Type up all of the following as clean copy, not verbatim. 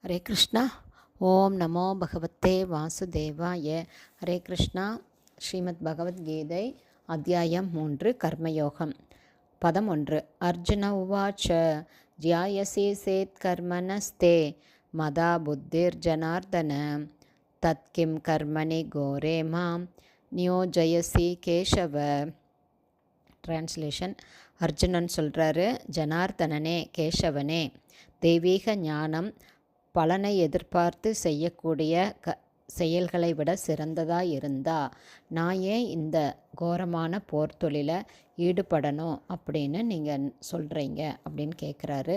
ஹரே கிருஷ்ணா. ஓம் நமோ பகவத்தே வாசுதேவாய. ஹரே கிருஷ்ணா. ஸ்ரீமத் பகவத்கீதை அத்தியாயம் 3 கர்மயோகம். பதம் 1. அர்ஜுன உவாச்ச ஜ்யாயசி சேத் கர்மணஸ்தே மதா புத்திர் ஜனார்தன தத்கிம் கர்மணி கோரே மாம் நியோஜயசி கேசவ. டிரான்ஸ்லேஷன். அர்ஜுனன் சொல்கிறாரு, ஜனார்தனனே, கேசவனே, தெய்வீக ஞானம் பலனை எதிர்பார்த்து செய்யக்கூடிய செயல்களை விட சிறந்ததாக இருந்தா நான் ஏன் இந்த கோரமான போர் தொழிலை ஈடுபடணும் அப்படின்னு நீங்கள் சொல்கிறீங்க அப்படின்னு கேட்குறாரு.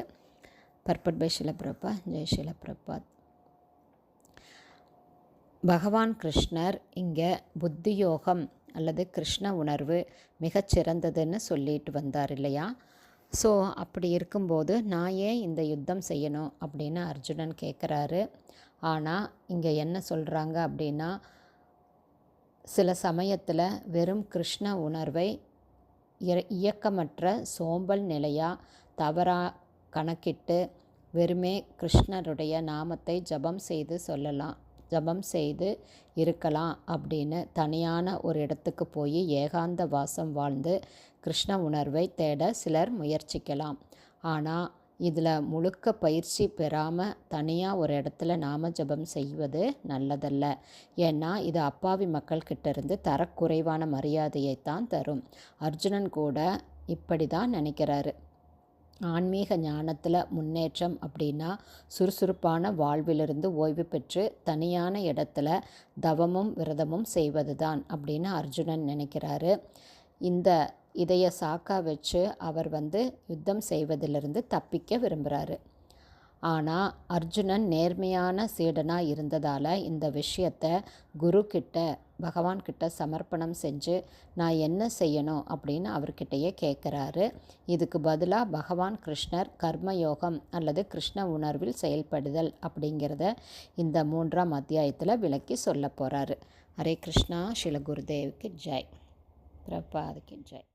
Purport by Srila Prabhupad. ஜெய் ஷீல பிரபுபாத். பகவான் கிருஷ்ணர் இங்கே புத்தியோகம் அல்லது கிருஷ்ண உணர்வு மிகச்சிறந்ததுன்னு சொல்லிட்டு வந்தார் இல்லையா? ஸோ அப்படி இருக்கும்போது நான் ஏன் இந்த யுத்தம் செய்யணும் அப்படின்னு அர்ஜுனன் கேட்குறாரு. ஆனால் இங்கே என்ன சொல்கிறாங்க அப்படின்னா, சில சமயத்தில் வெறும் கிருஷ்ண உணர்வை இயக்கமற்ற சோம்பல் நிலையாக தவறாக கணக்கிட்டு வெறுமே கிருஷ்ணருடைய நாமத்தை ஜபம் செய்து இருக்கலாம் அப்படின்னு தனியான ஒரு இடத்துக்கு போய் ஏகாந்த வாசம் வாழ்ந்து கிருஷ்ண உணர்வை தேட சிலர் முயற்சிக்கலாம். ஆனால் இதில் முழுக்க பயிற்சி பெறாமல் தனியாக ஒரு இடத்துல நாம ஜபம் செய்வது நல்லதல்ல. ஏன்னா இது அப்பாவி மக்கள்கிட்ட இருந்து தரக்குறைவான மரியாதையைத்தான் தரும். அர்ஜுனன் கூட இப்படி தான் நினைக்கிறாரு. ஆன்மீக ஞானத்தில் முன்னேற்றம் அப்படின்னா சுறுசுறுப்பான வாழ்விலிருந்து ஓய்வு பெற்று தனியான இடத்துல தவமும் விரதமும் செய்வது தான் அப்படின்னு அர்ஜுனன் நினைக்கிறாரு. இதைய சாக்கா வச்சு அவர் யுத்தம் செய்வதிலிருந்து தப்பிக்க விரும்புகிறாரு. ஆனால் அர்ஜுனன் நேர்மையான சீடனாக இருந்ததால் இந்த விஷயத்தை குரு கிட்ட பகவான்கிட்ட சமர்ப்பணம் செஞ்சு நான் என்ன செய்யணும் அப்படின்னு அவர்கிட்டயே கேட்குறாரு. இதுக்கு பதிலாக பகவான் கிருஷ்ணர் கர்மயோகம் அல்லது கிருஷ்ண உணர்வில் செயல்படுதல் அப்படிங்கிறத இந்த 3ஆம் அத்தியாயத்தில் விளக்கி சொல்ல போகிறாரு. ஹரே கிருஷ்ணா. ஸ்ரீல குருதேவுக்கு ஜெய். பிரபாதுக்கு ஜெய்.